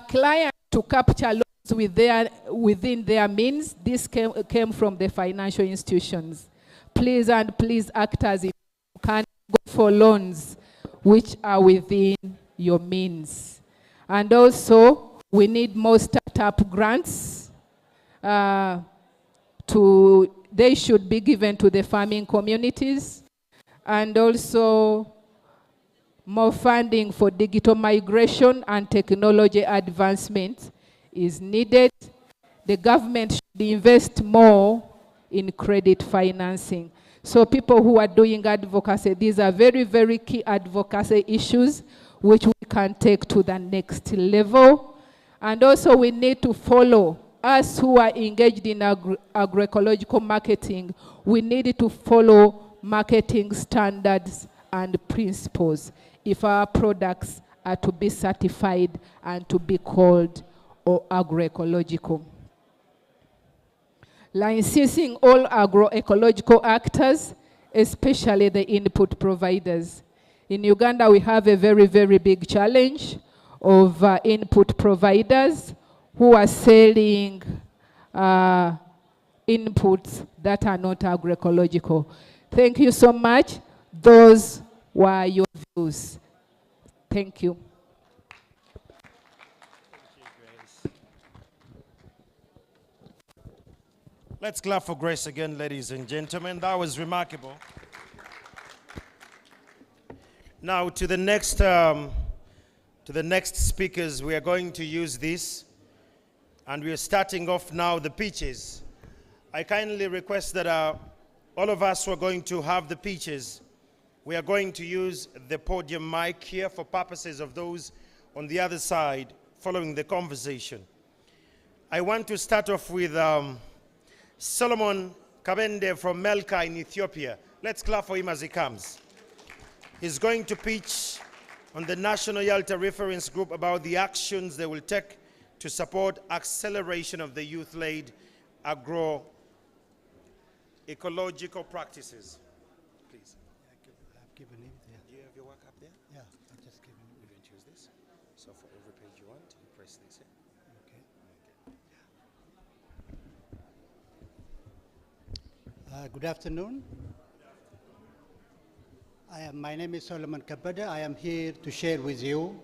clients to capture loans within their means. This came from the financial institutions. Please act as if you can go for loans which are within your means. And also, we need more startup grants. They should be given to the farming communities. And also, more funding for digital migration and technology advancement is needed. The government should invest more in credit financing. So people who are doing advocacy, these are very, very key advocacy issues which we can take to the next level. And also we need to follow, us who are engaged in agroecological marketing, we need to follow marketing standards and principles if our products are to be certified and to be called agroecological. Licensing all agroecological actors, especially the input providers. In Uganda, we have a very, very big challenge of input providers who are selling inputs that are not agroecological. Thank you so much. Those were your views. Thank you. Let's clap for Grace again, ladies and gentlemen. That was remarkable. Now to the next speakers, we are going to use this, and we are starting off now the pitches. I kindly request that all of us who are going to have the pitches, we are going to use the podium mic here for purposes of those on the other side following the conversation. I want to start off with Solomon Kabende from Melka in Ethiopia. Let's clap for him as he comes. He's going to pitch on the National YALTA Reference Group about the actions they will take to support acceleration of the youth-led agroecological practices. Please. I've given him there. Do you have your work up there? Yeah, I've just given him. You can choose this. So for every page you want, you press this here. Okay. Good afternoon. My name is Solomon Kabada. I am here to share with you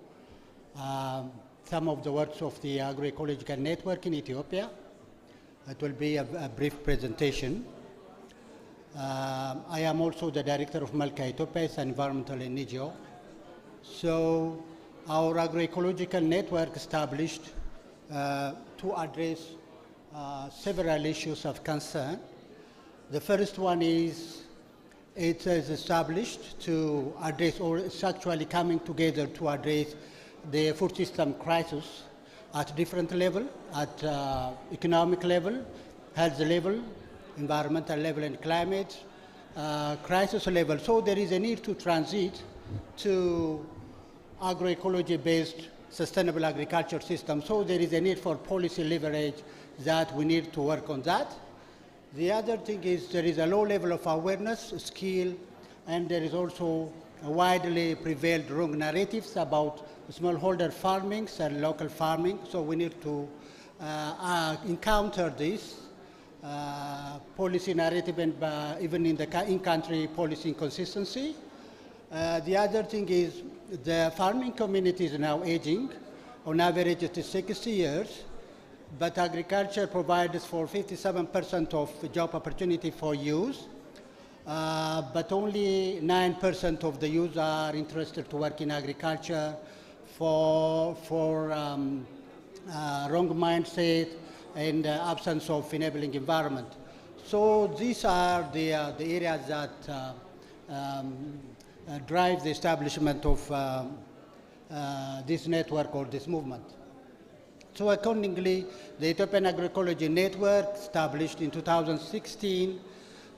some of the works of the Agroecological Network in Ethiopia. It will be a brief presentation. I am also the director of Melka Ethiopia, it's an environmental NGO. So our Agroecological Network established to address several issues of concern. The first one is it is established to address, or it's actually coming together to address the food system crisis at different level, at economic level, health level, environmental level and climate, crisis level. So there is a need to transit to agroecology-based sustainable agriculture system. So there is a need for policy leverage that we need to work on that. The other thing is there is a low level of awareness, skill, and there is also widely prevailed wrong narratives about smallholder farming and local farming. So we need to encounter this policy narrative and even in the in-country policy inconsistency. The other thing is the farming community is now aging. On average, it is 60 years. But agriculture provides for 57% of job opportunity for youth, but only 9% of the youth are interested to work in agriculture for wrong mindset and absence of enabling environment. So these are the areas that drive the establishment of this network or this movement. So accordingly, the Ethiopian Agroecology Network, established in 2016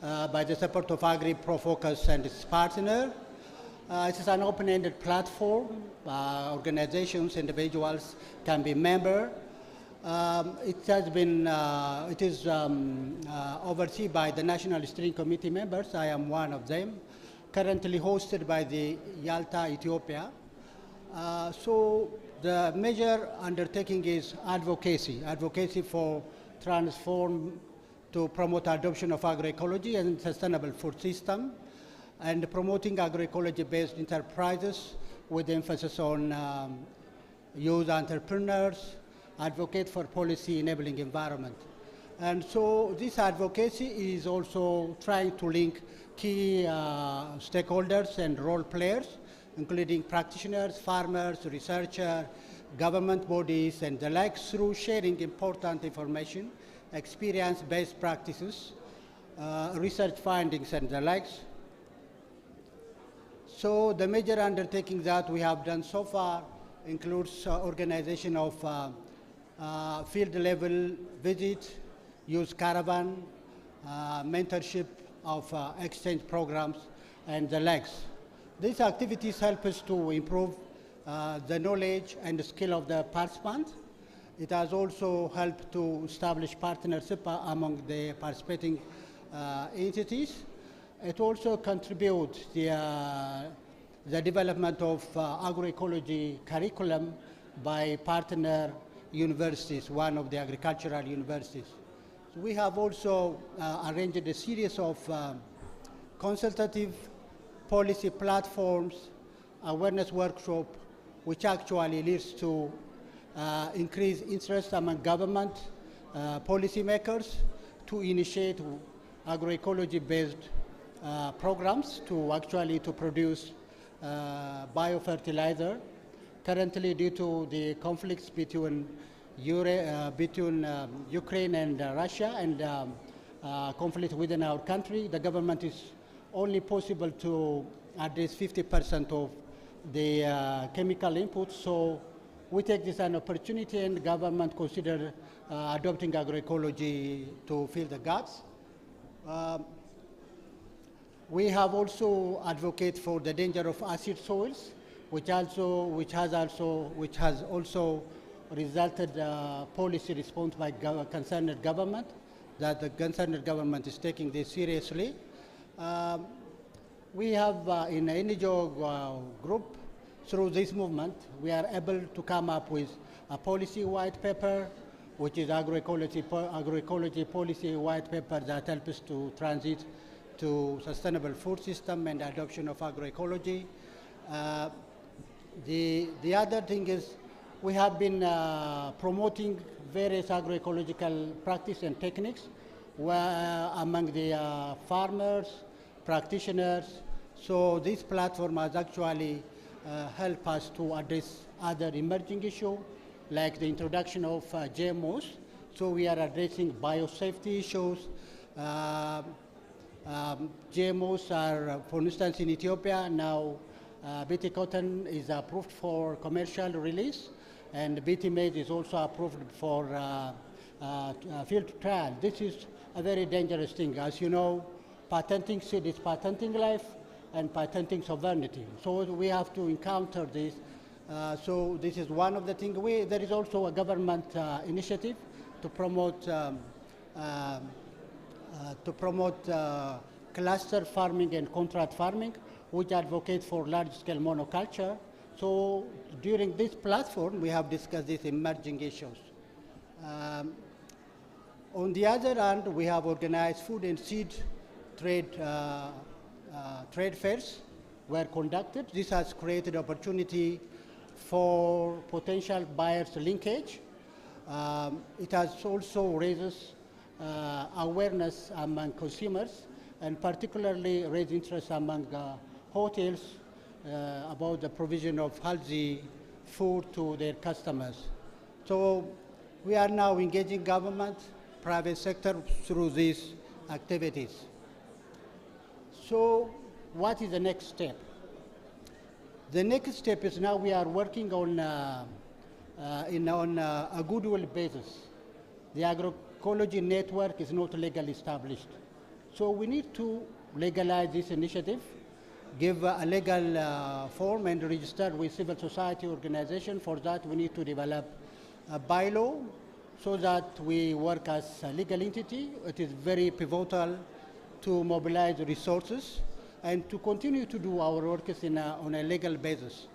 by the support of AgriProFocus and its partner. It is an open-ended platform. Organizations, individuals can be member. It is overseen by the National Steering Committee members. I am one of them. Currently hosted by the YALTA Ethiopia. So The major undertaking is advocacy for transform to promote adoption of agroecology and sustainable food system, and promoting agroecology-based enterprises with emphasis on youth entrepreneurs, advocate for policy enabling environment. And so this advocacy is also trying to link key stakeholders and role players, including practitioners, farmers, researchers, government bodies, and the like, through sharing important information, experience, best practices, research findings, and the likes. So the major undertaking that we have done so far includes organization of field level visits, youth caravan, mentorship of exchange programs, and the likes. These activities help us to improve the knowledge and the skill of the participants. It has also helped to establish partnership among the participating entities. It also contributes the development of agroecology curriculum by partner universities, one of the agricultural universities. So we have also arranged a series of consultative policy platforms, awareness workshop, which actually leads to increased interest among government policymakers to initiate agroecology-based programs to produce biofertilizer. Currently, due to the conflicts between Ukraine and Russia and conflict within our country, the government is only possible to address 50% of the chemical inputs. So we take this as an opportunity, and the government consider adopting agroecology to fill the gaps. We have also advocated for the danger of acid soils, which has also resulted policy response by concerned government, that the concerned government is taking this seriously. We have in the NGO group, through this movement, we are able to come up with a policy white paper, which is agroecology policy white paper that helps us to transit to sustainable food system and adoption of agroecology. The other thing is we have been promoting various agroecological practice and techniques among the farmers, practitioners. So this platform has actually helped us to address other emerging issues, like the introduction of GMOs. So we are addressing biosafety issues. GMOs are, for instance, in Ethiopia now, BT cotton is approved for commercial release, and BT maize is also approved for field trial. This is a very dangerous thing. As you know, patenting seed is patenting life and patenting sovereignty. So we have to encounter this. So this is one of the things. There is also a government initiative to promote cluster farming and contract farming, which advocate for large-scale monoculture. So during this platform, we have discussed these emerging issues. On the other hand, we have organized food and seed trade fairs were conducted. This has created opportunity for potential buyers linkage. It has also raises awareness among consumers, and particularly raised interest among hotels about the provision of healthy food to their customers. So we are now engaging government, private sector through these activities. So what is the next step? The next step is now we are working on a goodwill basis. The agroecology network is not legally established. So we need to legalize this initiative, give a legal form, and register with civil society organization. For that, we need to develop a bylaw so that we work as a legal entity. It is very pivotal to mobilize resources and to continue to do our work on a legal basis.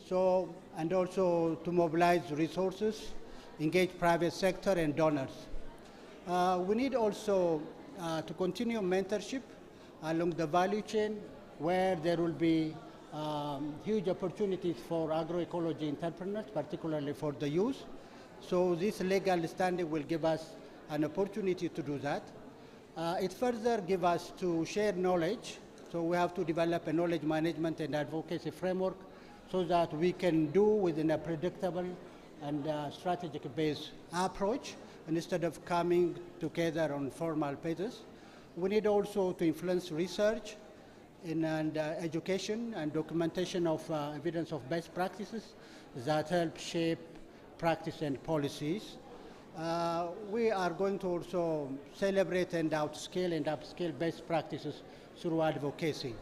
So, and also to mobilize resources, engage private sector and donors. We need also to continue mentorship along the value chain where there will be huge opportunities for agroecology entrepreneurs, particularly for the youth. So this legal standing will give us an opportunity to do that. It further gives us to share knowledge. So we have to develop a knowledge management and advocacy framework so that we can do within a predictable and strategic-based approach instead of coming together on formal basis. We need also to influence research and education and documentation of evidence of best practices that help shape practice and policies. We are going to also celebrate and upscale best practices through advocacy.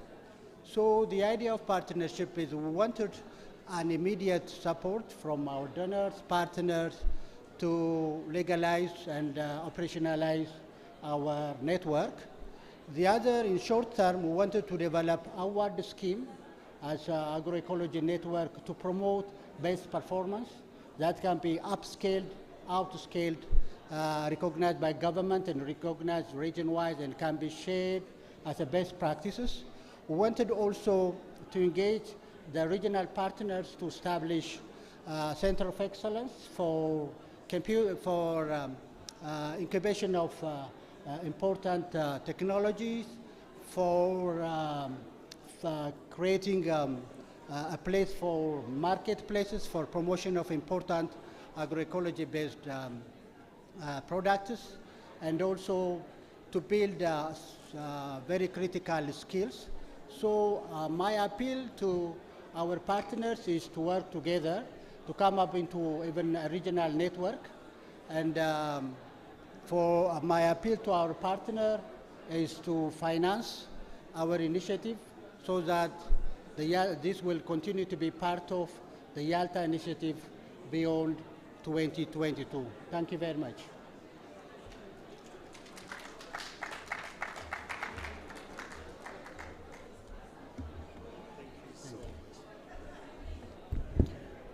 So the idea of partnership is we wanted an immediate support from our donors, partners, to legalize and operationalize our network. The other, in short term, we wanted to develop award scheme as an agroecology network to promote best performance that can be upscaled, outscaled, recognized by government and recognized region-wide and can be shared as a best practices. We wanted also to engage the regional partners to establish Center of Excellence for incubation of important technologies, for creating a place for marketplaces for promotion of important agroecology-based products, and also to build very critical skills. So my appeal to our partners is to work together to come up into even a regional network. And for my appeal to our partner is to finance our initiative so that this will continue to be part of the YALTA initiative beyond 2022. Thank you very much.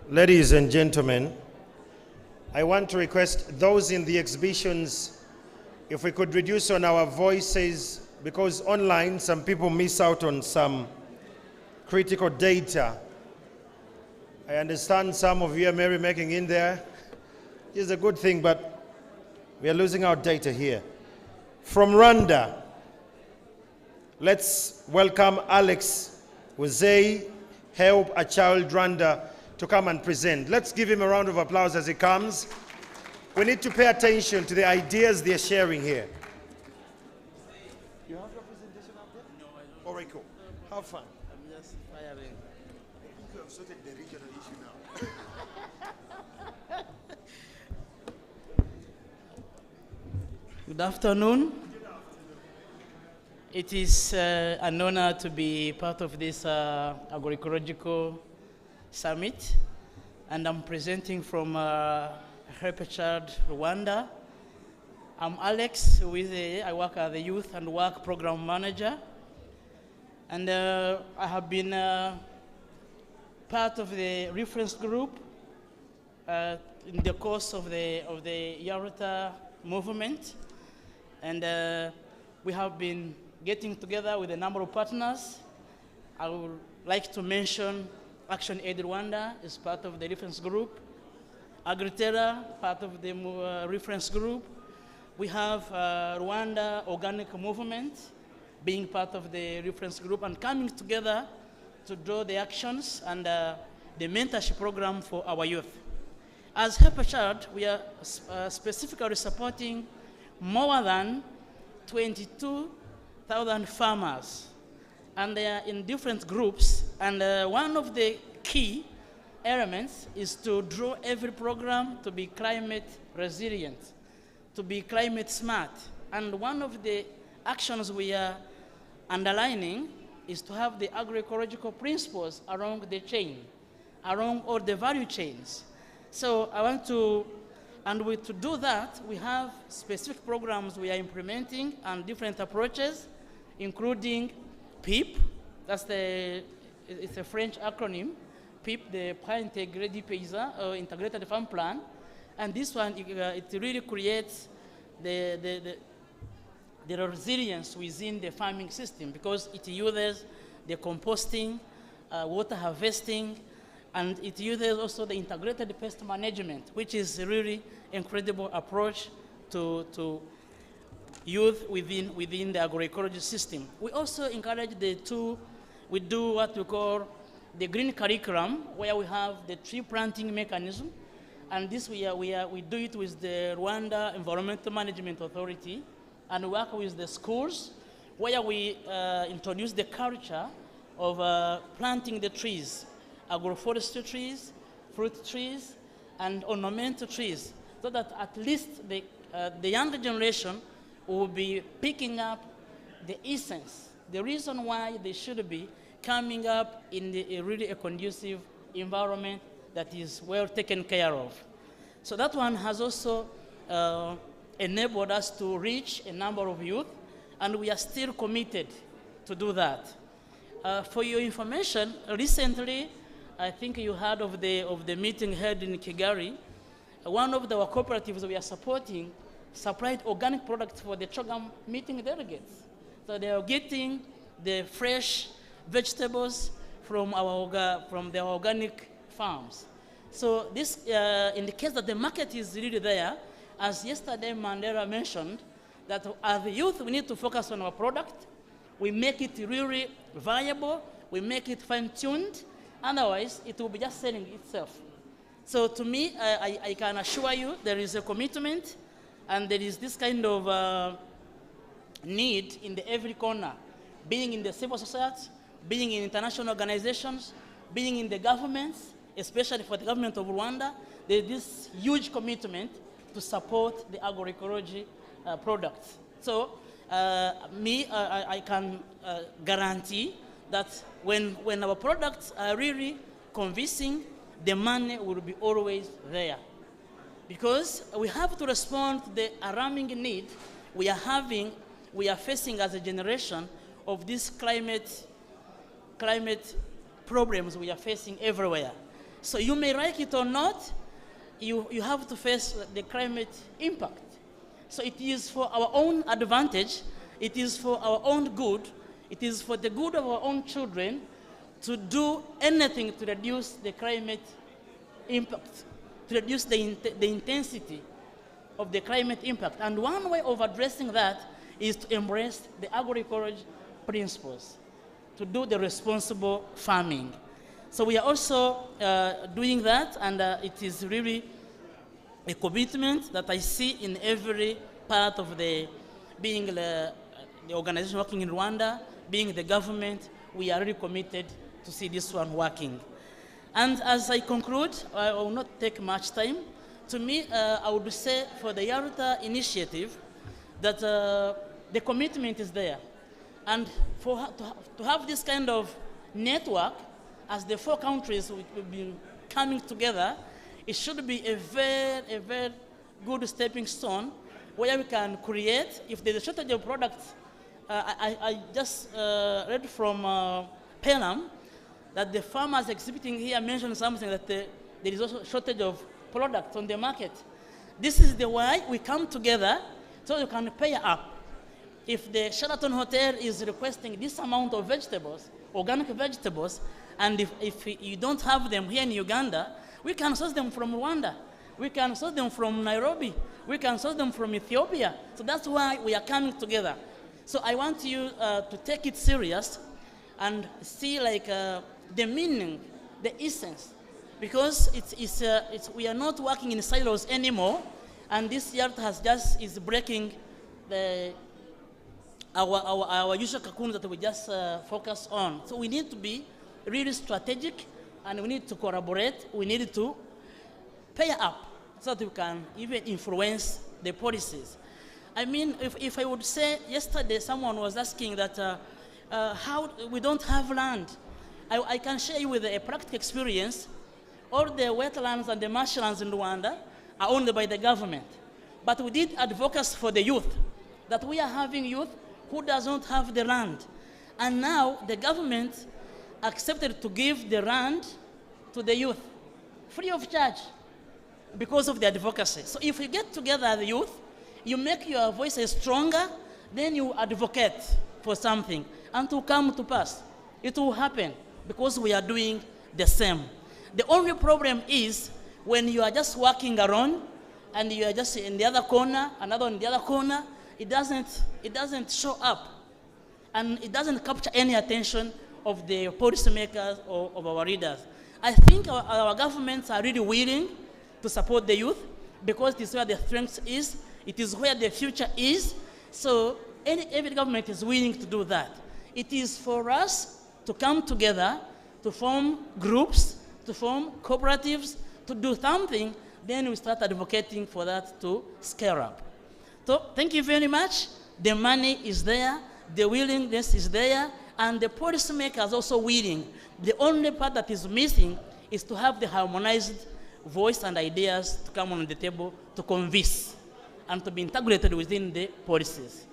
Ladies and gentlemen, I want to request those in the exhibitions, if we could reduce on our voices, because online some people miss out on some critical data. I understand some of you are merrymaking in there. It's a good thing, but we are losing our data here. From Rwanda, let's welcome Alex Wazei, Help a Child Rwanda, to come and present. Let's give him a round of applause as he comes. We need to pay attention to the ideas they're sharing here. You have your presentation up there? No, I don't. All right, cool. Have fun. I'm just firing. I think you have sorted the regional issue now. Good afternoon. It is an honor to be part of this agroecological summit, and I'm presenting from Help a Child Rwanda. I'm Alex, I work as the Youth and Work Program Manager, and I have been part of the reference group in the course of the YALTA movement, and we have been getting together with a number of partners. I would like to mention Action Aid Rwanda is part of the reference group. AgriTerra, part of the reference group. We have Rwanda Organic Movement being part of the reference group and coming together to draw the actions and the mentorship program for our youth. As Help a Child, we are specifically supporting more than 22,000 farmers, and they are in different groups, and one of the key elements is to draw every program to be climate resilient, to be climate smart. And one of the actions we are underlining is to have the agroecological principles along the chain, along all the value chains. So I want to, to do that, we have specific programs we are implementing and different approaches, including PEEP, it's a French acronym, PIP, the Plan Intégré du Paysan, Integrated Farm Plan. And this one, it really creates the resilience within the farming system because it uses the composting, water harvesting, and it uses also the integrated pest management, which is a really incredible approach to youth within the agroecology system. We also encourage we do what we call the green curriculum, where we have the tree planting mechanism, and this we do it with the Rwanda Environmental Management Authority, and work with the schools, where we introduce the culture of planting the trees, agroforestry trees, fruit trees, and ornamental trees, so that at least the younger generation will be picking up the essence, the reason why they should be coming up in a really conducive environment that is well taken care of. So that one has also enabled us to reach a number of youth, and we are still committed to do that. For your information, recently, I think you heard of the meeting held in Kigali. One of our cooperatives we are supporting supplied organic products for the CHOGM meeting delegates. So they are getting the fresh vegetables from the organic farms. So this indicates that the market is really there. As yesterday Mandela mentioned, that as the youth, we need to focus on our product. We make it really viable. We make it fine-tuned. Otherwise, it will be just selling itself. So to me, I can assure you there is a commitment, and there is this kind of need in every corner, being in the civil society, being in international organizations, being in the governments, especially for the government of Rwanda. There is this huge commitment to support the agroecology products. So I can guarantee that when our products are really convincing, the money will be always there. Because we have to respond to the alarming need we are facing as a generation of these climate problems we are facing everywhere. So you may like it or not, you have to face the climate impact. So it is for our own advantage, it is for our own good, it is for the good of our own children to do anything to reduce the climate impact, to reduce the intensity of the climate impact. And one way of addressing that is to embrace the agroecology principles, to do the responsible farming. So we are also doing that, and it is really a commitment that I see in every part of being the organization working in Rwanda, being the government. We are really committed to see this one working. And as I conclude, I will not take much time. To me, I would say for the YALTA initiative that the commitment is there. And to have this kind of network, as the 4 countries will be coming together, it should be a very good stepping stone where we can create, if there's a shortage of products. I just read from PELUM that the farmers exhibiting here mentioned something that there is also a shortage of products on the market. This is the way we come together so you can pay up. If the Sheraton Hotel is requesting this amount of vegetables, organic vegetables, and if you don't have them here in Uganda, we can source them from Rwanda. We can source them from Nairobi. We can source them from Ethiopia. So that's why we are coming together. So I want you to take it serious and see like the meaning, the essence, because we are not working in silos anymore, and this YALTA is breaking our usual cocoon that we just focus on. So we need to be really strategic, and we need to collaborate. We need to pay up so that we can even influence the policies. I mean, if I would say, yesterday someone was asking that how we don't have land. I can share you with a practical experience. All the wetlands and the marshlands in Rwanda are owned by the government. But we did advocacy for the youth, that we are having youth who doesn't have the land. And now the government accepted to give the land to the youth, free of charge, because of the advocacy. So if you get together the youth, you make your voices stronger, then you advocate for something, and to come to pass. It will happen because we are doing the same. The only problem is when you are just working around and you are just in the other corner, another in the other corner, it doesn't show up, and it doesn't capture any attention of the policymakers or of our leaders. I think our governments are really willing to support the youth because it is where the strength is, it is where the future is. So every government is willing to do that. It is for us to come together, to form groups, to form cooperatives, to do something, then we start advocating for that to scale up. So thank you very much. The money is there, the willingness is there, and the policymakers also willing. The only part that is missing is to have the harmonized voice and ideas to come on the table to convince and to be integrated within the policies.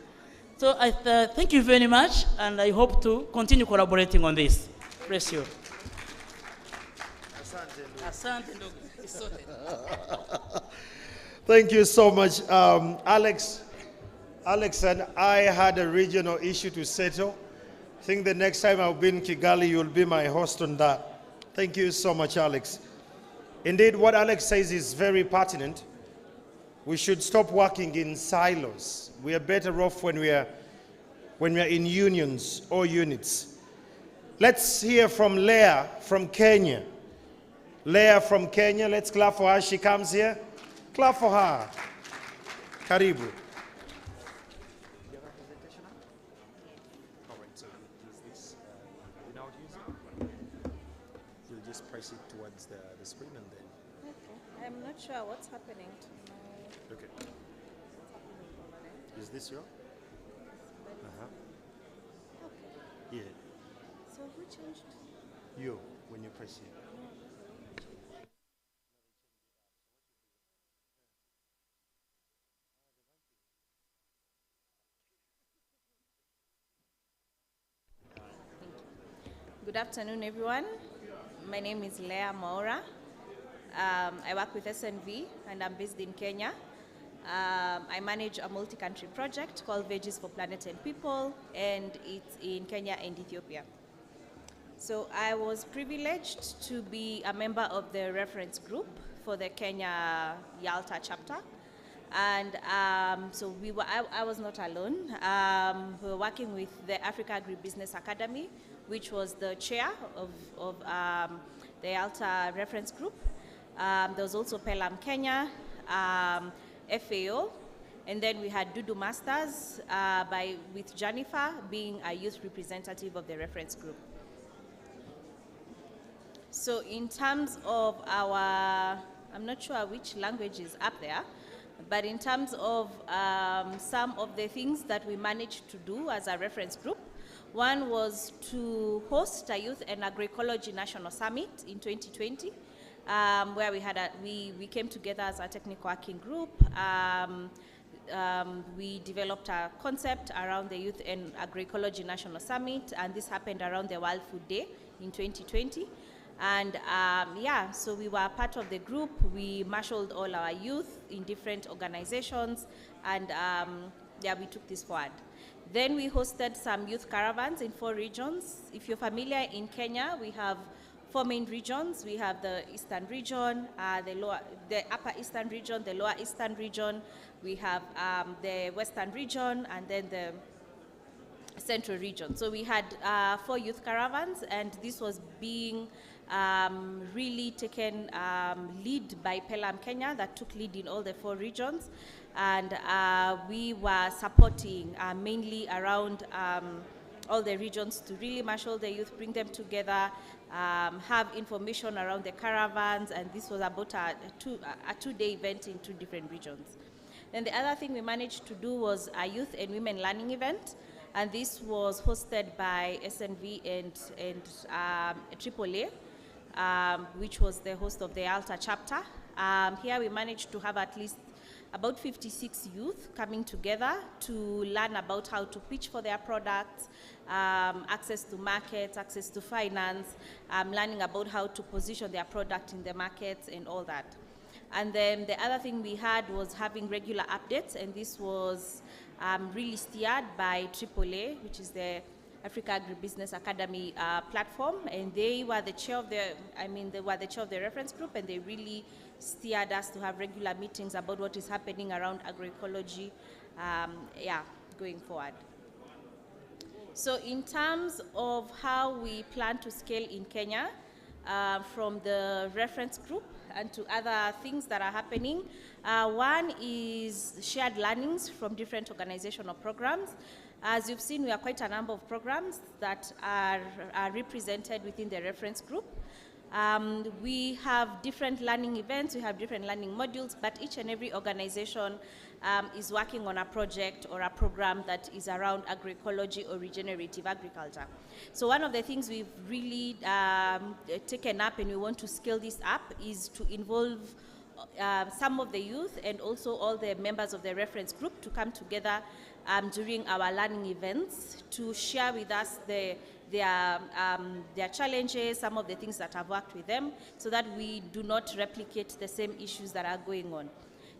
So I thank you very much, and I hope to continue collaborating on this. Bless you. Asante ndugu. It's sorted. Thank you so much. Alex and I had a regional issue to settle. I think the next time I'll be in Kigali, you'll be my host on that. Thank you so much, Alex. Indeed, what Alex says is very pertinent. We should stop working in silos. We are better off when we are in unions or units. Let's hear from Leah from Kenya. Leah from Kenya, let's clap for her. She comes here. Clap for her. Karibu. Press it towards the screen and then. Okay. I'm not sure what's happening to my. Okay. Is this your? Okay. Yeah. So who changed? You when you press it. Good afternoon, everyone. My name is Leah Maura. I work with SNV and I'm based in Kenya. I manage a multi-country project called Veggies for Planet and People, and it's in Kenya and Ethiopia. So I was privileged to be a member of the reference group for the Kenya YALTA chapter. And so I was not alone. We were working with the Africa Agribusiness Academy, which was the chair of the YALTA reference group. There was also PELUM Kenya, FAO, and then we had Dudu Masters with Jennifer being a youth representative of the reference group. So in terms of our, I'm not sure which language is up there, but in terms of some of the things that we managed to do as a reference group, one was to host a Youth and Agroecology National Summit in 2020, where we came together as a technical working group. We developed a concept around the Youth and Agroecology National Summit, and this happened around the World Food Day in 2020. And so we were part of the group. We marshaled all our youth in different organizations, and we took this forward. Then we hosted some youth caravans in 4 regions. If you're familiar, in Kenya, we have 4 main regions. We have the Eastern region, the Upper Eastern region, the Lower Eastern region. We have the Western region, and then the Central region. So we had 4 youth caravans, and this was being really taken lead by PELUM Kenya, that took lead in all the 4 regions. And we were supporting mainly around all the regions to really marshal the youth, bring them together, have information around the caravans, and this was about a 2-day event in 2 different regions. Then the other thing we managed to do was a youth and women learning event, and this was hosted by SNV and AAA, which was the host of the YALTA chapter. Here we managed to have at least about 56 youth coming together to learn about how to pitch for their products, access to markets, access to finance, learning about how to position their product in the markets and all that. And then the other thing we had was having regular updates, and this was really steered by AAA, which is the Africa Agribusiness Academy platform, and they were the chair of the reference group, and they really steered us to have regular meetings about what is happening around agroecology, going forward. So in terms of how we plan to scale in Kenya, from the reference group and to other things that are happening, one is shared learnings from different organizational programs. As you've seen, we have quite a number of programs that are represented within the reference group. We have different learning events, we have different learning modules, but each and every organization is working on a project or a program that is around agroecology or regenerative agriculture. So one of the things we've really taken up, and we want to scale this up, is to involve some of the youth and also all the members of the reference group to come together during our learning events to share with us their challenges, some of the things that have worked with them, so that we do not replicate the same issues that are going on.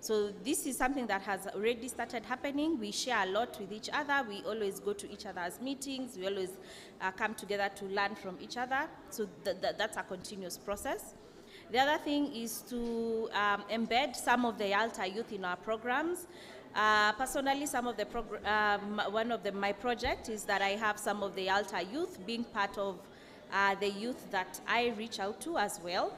So this is something that has already started happening. We share a lot with each other. We always go to each other's meetings. We always come together to learn from each other. So that's a continuous process. The other thing is to embed some of the YALTA youth in our programs. Personally, one of my project is that I have some of the YALTA youth being part of the youth that I reach out to as well.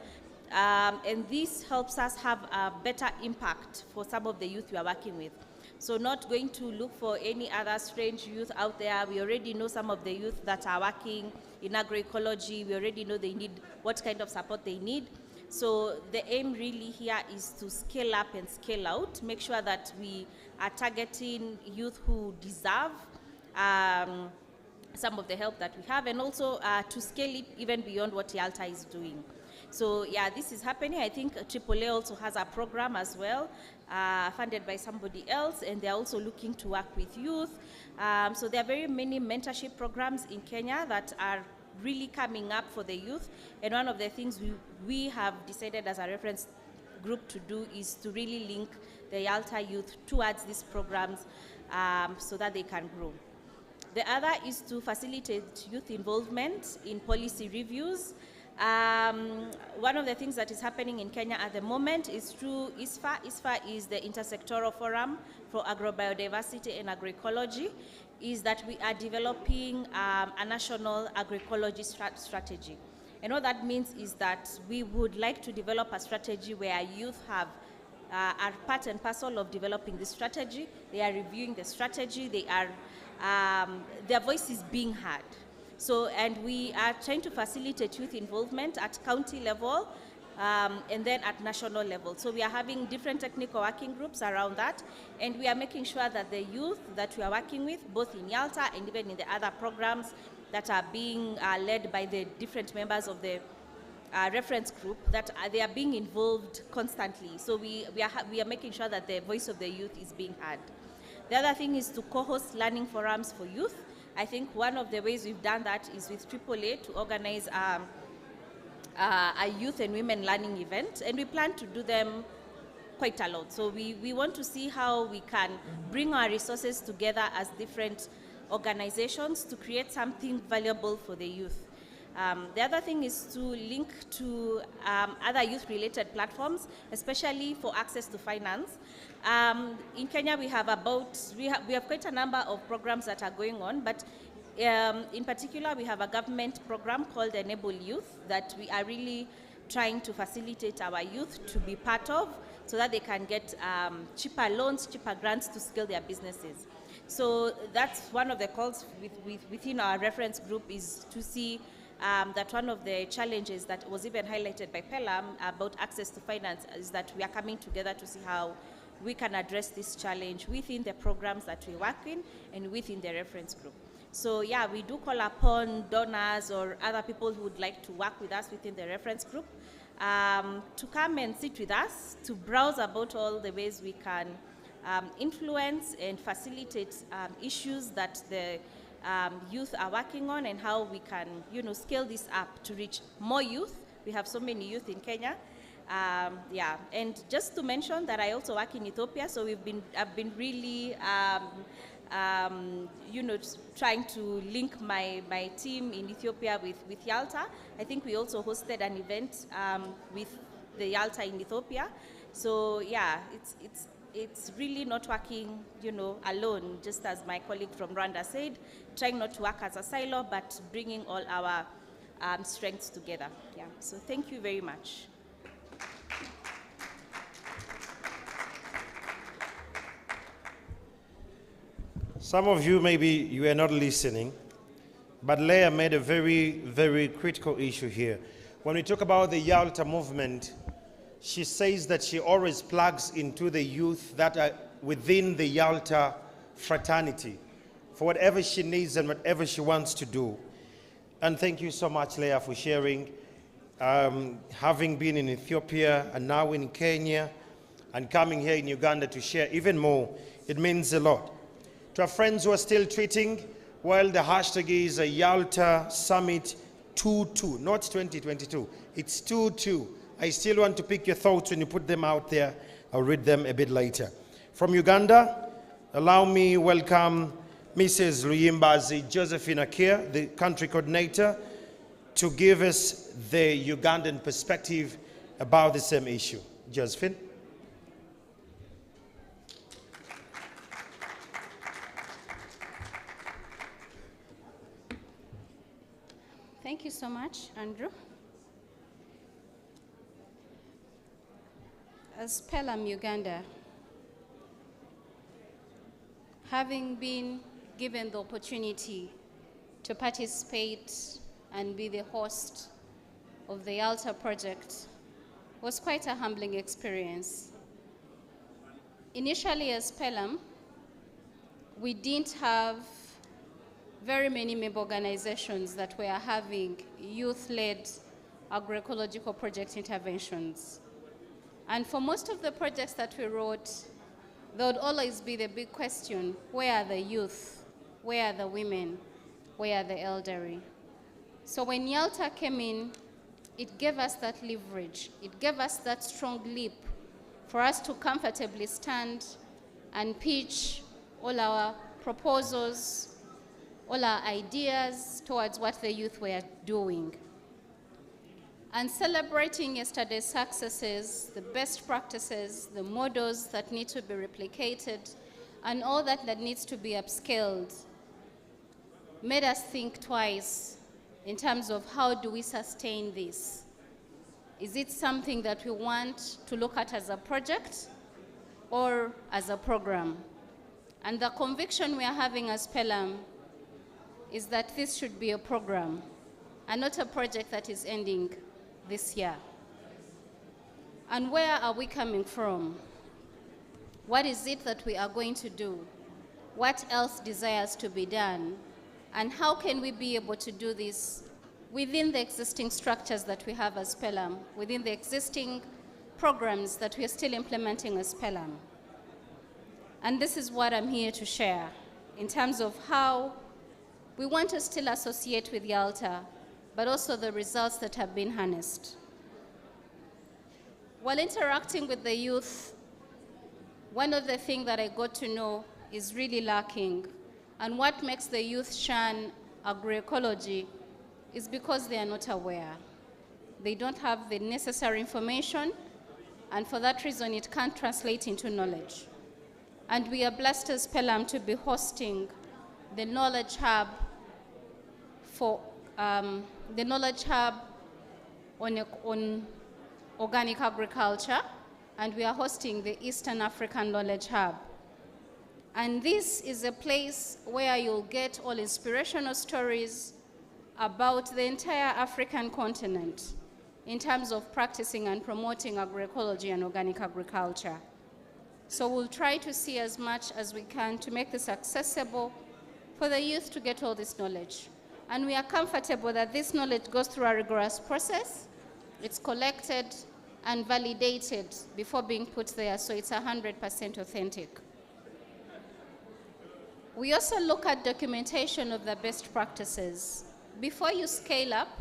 And this helps us have a better impact for some of the youth we are working with. So not going to look for any other strange youth out there. We already know some of the youth that are working in agroecology. We already know they need what kind of support they need. So the aim really here is to scale up and scale out, make sure that we are targeting youth who deserve some of the help that we have, and also to scale it even beyond what YALTA is doing. So yeah, this is happening. I think AAA also has a program as well, funded by somebody else, and they're also looking to work with youth. So there are very many mentorship programs in Kenya that are really coming up for the youth, and one of the things we have decided as a reference group to do is to really link the YALTA youth towards these programs so that they can grow. The other is to facilitate youth involvement in policy reviews. One of the things that is happening in Kenya at the moment is through ISFA. ISFA is the Intersectoral Forum for Agrobiodiversity and Agroecology, is that we are developing a national agroecology strategy. And what that means is that we would like to develop a strategy where youth are part and parcel of developing this strategy. They are reviewing the strategy. Their voice is being heard. So, and we are trying to facilitate youth involvement at county level and then at national level. So we are having different technical working groups around that, and we are making sure that the youth that we are working with, both in YALTA and even in the other programs that are being led by the different members of the reference group, that they are being involved constantly. So we are making sure that the voice of the youth is being heard. The other thing is to co-host learning forums for youth. I think one of the ways we've done that is with AAA to organize a youth and women learning event, and we plan to do them quite a lot. So we want to see how we can bring our resources together as different organizations to create something valuable for the youth. The other thing is to link to other youth-related platforms, especially for access to finance. In Kenya, we have quite a number of programs that are going on, but in particular, we have a government program called Enable Youth that we are really trying to facilitate our youth to be part of, so that they can get cheaper loans, cheaper grants to scale their businesses. So that's one of the calls within our reference group, is to see that one of the challenges that was even highlighted by PELUM about access to finance is that we are coming together to see how we can address this challenge within the programs that we work in and within the reference group. So yeah, we do call upon donors or other people who would like to work with us within the reference group to come and sit with us, to browse about all the ways we can influence and facilitate issues that the youth are working on and how we can, scale this up to reach more youth. We have so many youth in Kenya. Yeah, and just to mention that I also work in Ethiopia, so I've been really, trying to link my team in Ethiopia with YALTA. I think we also hosted an event with the YALTA in Ethiopia. So yeah, it's really not working, alone, just as my colleague from Rwanda said, trying not to work as a silo, but bringing all our strengths together. Yeah, so thank you very much. Some of you, maybe you are not listening, but Leah made a very, very critical issue here. When we talk about the YALTA movement, she says that she always plugs into the youth that are within the YALTA fraternity for whatever she needs and whatever she wants to do. And thank you so much, Leah, for sharing. Having been in Ethiopia and now in Kenya and coming here in Uganda to share even more, it means a lot. To our friends who are still tweeting, well, the hashtag is a YALTA Summit 22, not 2022. It's 22. I still want to pick your thoughts when you put them out there. I'll read them a bit later. From Uganda, allow me welcome Mrs. Luyimbazi Josephine Akia, the country coordinator, to give us the Ugandan perspective about the same issue. Josephine. Thank you so much, Andrew. As PELUM Uganda, having been given the opportunity to participate and be the host of the YALTA project was quite a humbling experience. Initially, as PELUM, we didn't have very many member organizations that were having youth-led agroecological project interventions. And for most of the projects that we wrote, there would always be the big question, where are the youth? Where are the women? Where are the elderly? So when YALTA came in, it gave us that leverage. It gave us that strong leap for us to comfortably stand and pitch all our proposals, all our ideas towards what the youth were doing. And celebrating yesterday's successes, the best practices, the models that need to be replicated, and all that needs to be upscaled, made us think twice in terms of how do we sustain this. Is it something that we want to look at as a project or as a program? And the conviction we are having as PELUM is that this should be a program and not a project that is ending this year. And where are we coming from? What is it that we are going to do? What else desires to be done? And how can we be able to do this within the existing structures that we have as PELUM, within the existing programs that we are still implementing as PELUM? And this is what I'm here to share in terms of how we want to still associate with YALTA, but also the results that have been harnessed. While interacting with the youth, one of the things that I got to know is really lacking, and what makes the youth shun agroecology is because they are not aware. They don't have the necessary information, and for that reason, it can't translate into knowledge. And we are blessed as PELUM to be hosting the Knowledge Hub on organic agriculture, and we are hosting the Eastern African Knowledge Hub. And this is a place where you'll get all inspirational stories about the entire African continent in terms of practicing and promoting agroecology and organic agriculture. So we'll try to see as much as we can to make this accessible for the youth to get all this knowledge. And we are comfortable that this knowledge goes through a rigorous process. It's collected and validated before being put there, so it's 100% authentic. We also look at documentation of the best practices. Before you scale up,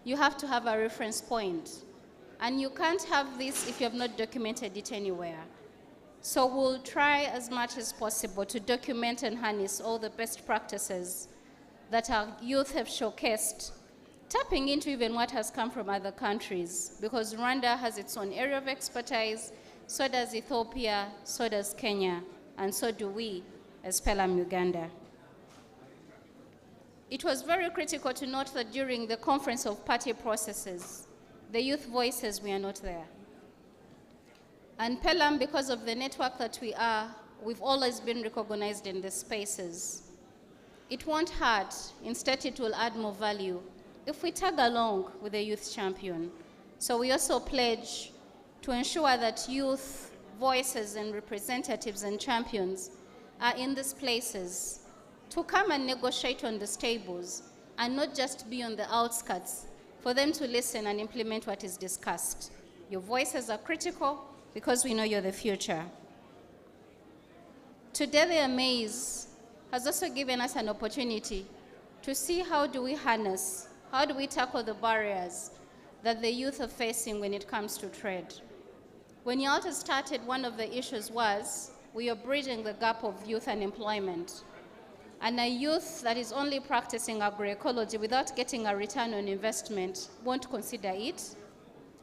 you have to have a reference point. And you can't have this if you have not documented it anywhere. So we'll try as much as possible to document and harness all the best practices that our youth have showcased, tapping into even what has come from other countries, because Rwanda has its own area of expertise, so does Ethiopia, so does Kenya, and so do we as PELUM Uganda. It was very critical to note that during the conference of party processes, the youth voices were not there. And PELUM, because of the network that we are, we've always been recognized in the spaces. It won't hurt, instead it will add more value if we tag along with the youth champion. So we also pledge to ensure that youth voices and representatives and champions are in these places to come and negotiate on the tables and not just be on the outskirts, for them to listen and implement what is discussed. Your voices are critical because we know you're the future. Today, the AMASE has also given us an opportunity to see how do we harness, how do we tackle the barriers that the youth are facing when it comes to trade. When YALTA started, one of the issues was we are bridging the gap of youth unemployment. And a youth that is only practicing agroecology without getting a return on investment won't consider it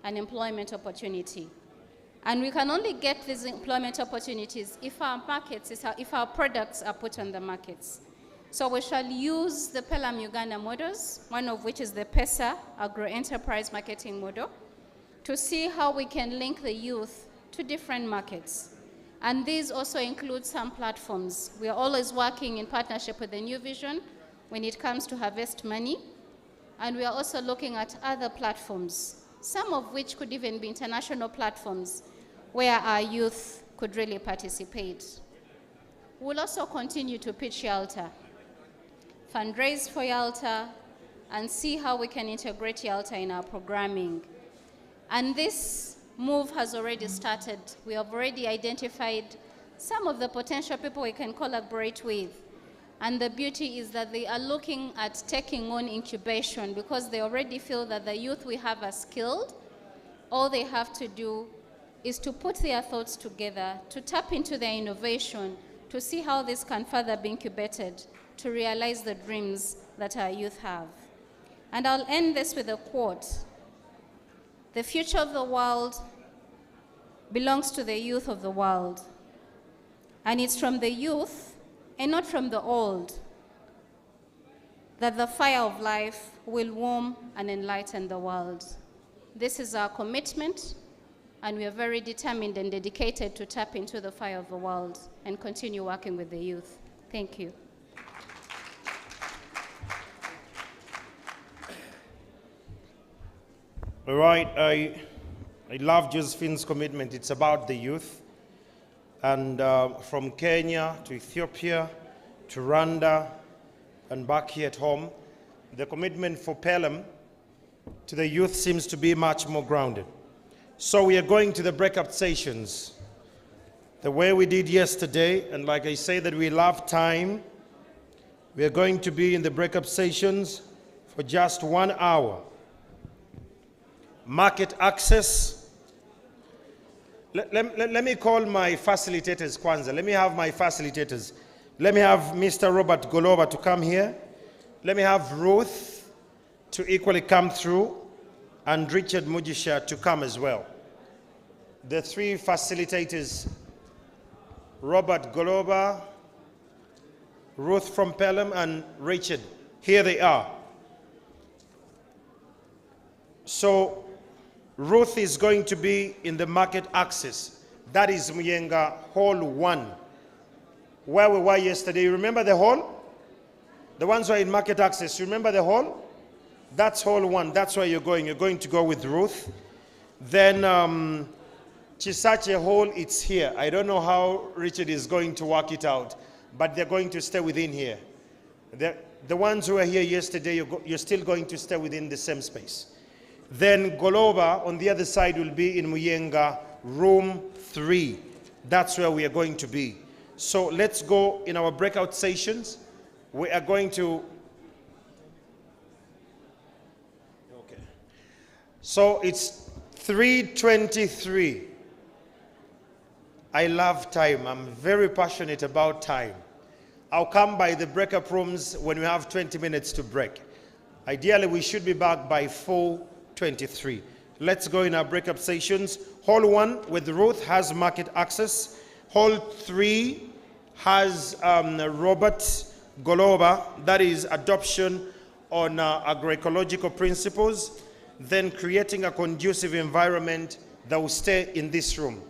an employment opportunity. And we can only get these employment opportunities if our markets, if our products are put on the markets. So we shall use the PELUM Uganda models, one of which is the PESA, Agro-Enterprise Marketing Model, to see how we can link the youth to different markets. And these also include some platforms. We are always working in partnership with the New Vision when it comes to harvest money. And we are also looking at other platforms, some of which could even be international platforms where our youth could really participate. We'll also continue to pitch YALTA, fundraise for YALTA, and see how we can integrate YALTA in our programming. And this move has already started. We have already identified some of the potential people we can collaborate with. And the beauty is that they are looking at taking on incubation because they already feel that the youth we have are skilled. All they have to do is to put their thoughts together, to tap into their innovation, to see how this can further be incubated, to realize the dreams that our youth have. And I'll end this with a quote. The future of the world belongs to the youth of the world. And it's from the youth, and not from the old, that the fire of life will warm and enlighten the world. This is our commitment, and we are very determined and dedicated to tap into the fire of the world and continue working with the youth. Thank you. All right, I love Josephine's commitment. It's about the youth. And from Kenya to Ethiopia to Rwanda and back here at home, the commitment for PELUM to the youth seems to be much more grounded. So we are going to the breakout sessions the way we did yesterday. And like I say that we love time, we are going to be in the breakout sessions for just 1 hour. Market access. Let me call my facilitators, Kwanzaa. Let me have my facilitators. Let me have Mr. Robert Golova to come here. Let me have Ruth to equally come through, and Richard Mujisha to come as well. The three facilitators, Robert Golova, Ruth from PELUM, and Richard. Here they are. So Ruth is going to be in the market access. That is Muyenga Hall 1, where we were yesterday. You remember the hall? The ones who are in market access, you remember the hall? That's Hall 1. That's where you're going. You're going to go with Ruth. Then Chisache Hall, it's here. I don't know how Richard is going to work it out, but they're going to stay within here. The ones who were here yesterday, you're still going to stay within the same space. Then Golova on the other side will be in Muyenga, room 3. That's where we are going to be. So let's go in our breakout sessions. We are going to, okay. So it's 3:23. I love time. I'm very passionate about time. I'll come by the breakup rooms when we have 20 minutes to break. Ideally, we should be back by 4:23. Let's go in our breakup sessions. Hall 1 with Ruth has market access. Hall 3 has Robert Goloba, that is adoption on agroecological principles, then creating a conducive environment that will stay in this room.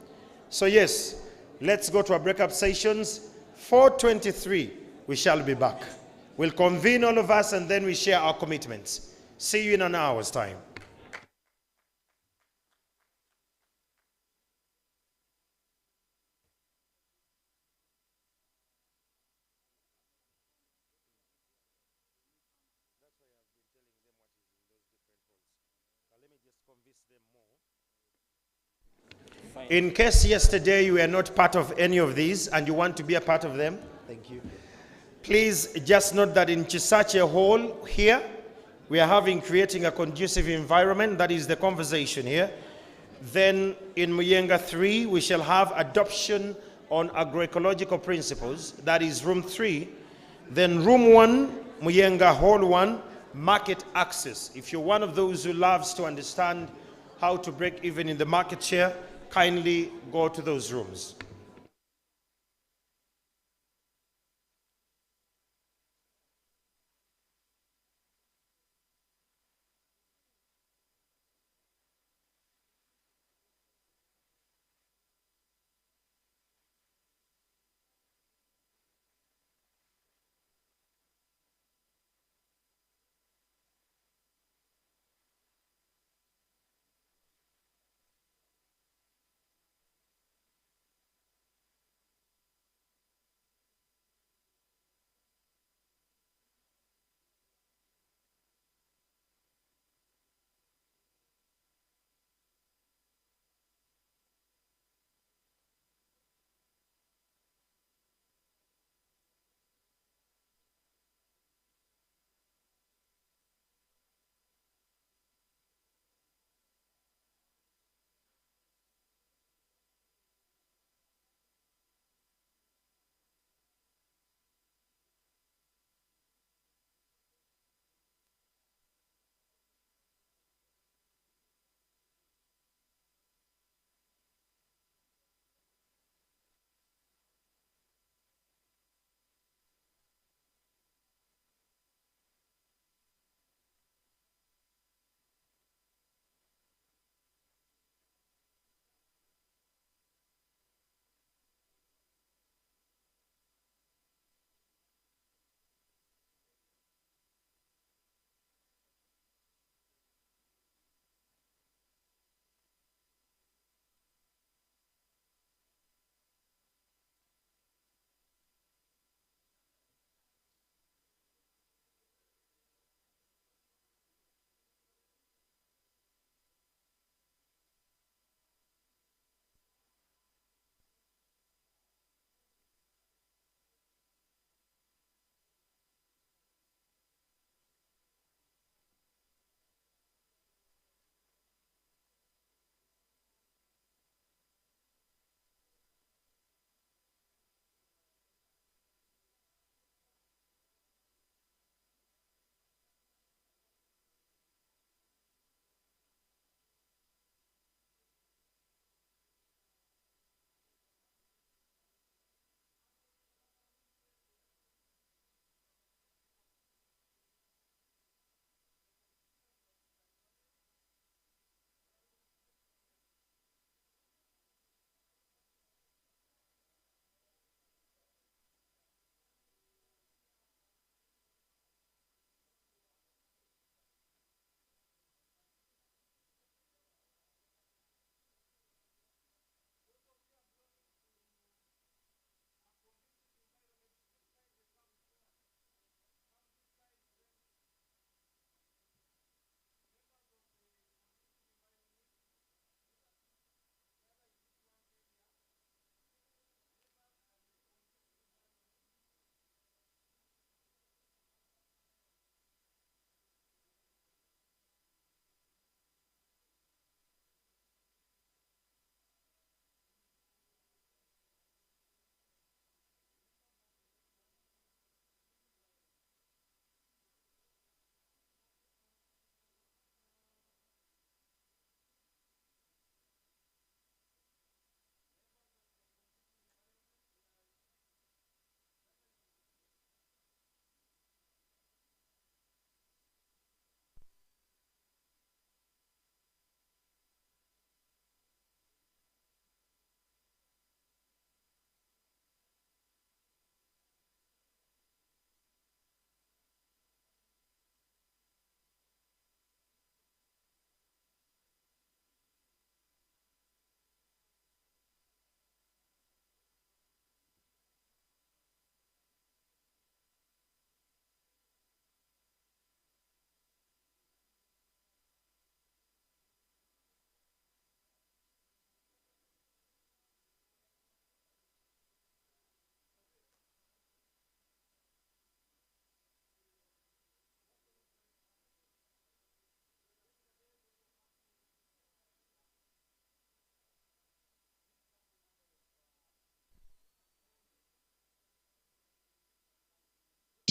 So yes, let's go to our breakup sessions. 4:23, we shall be back. We'll convene all of us and then we share our commitments. See you in an hour's time. In case yesterday you were not part of any of these and you want to be a part of them, thank you. Please just note that in Chisache Hall here, we are creating a conducive environment. That is the conversation here. Then in Muyenga 3, we shall have adoption on agroecological principles. That is room 3. Then room 1, Muyenga Hall 1, market access. If you're one of those who loves to understand how to break even in the market share, kindly go to those rooms.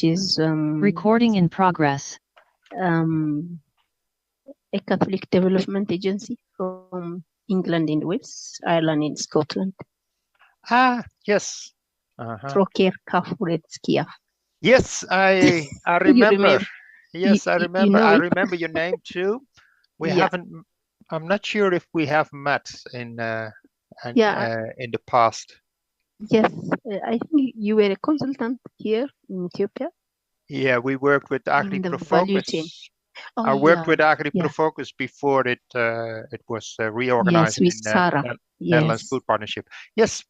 which is Recording in progress. A Catholic development agency from England and Wales, Ireland and Scotland. Ah, yes. Uh-huh. Troker Kafuretskiev. Yes, I You remember. remember? Yes, I You remember. know I it? remember your name too. We Yeah. haven't. I'm not sure if we have met in Yeah. in the past. Yes, I think you were a consultant here in Ethiopia Yeah, we worked with in the value chain. AgriProfocus. Oh, I worked yeah, with yeah. AgriProfocus before it was Yes, reorganized with in Sarah. Netherlands Yes, Food Partnership. Yes,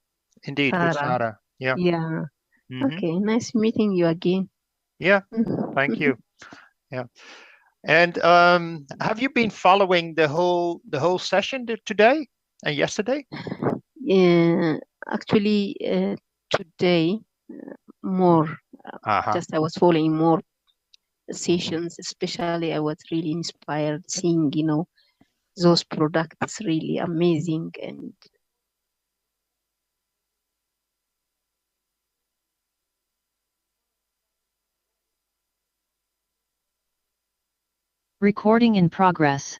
indeed, with Sarah. Sarah. Yeah. Yeah. Mhm. Okay, nice meeting you again. Yeah. Thank you. Yeah. And have you been following the whole session today and yesterday? Actually, today more. Uh-huh. Just I was following more sessions. Especially, I was really inspired seeing, those products really amazing and. Recording in progress.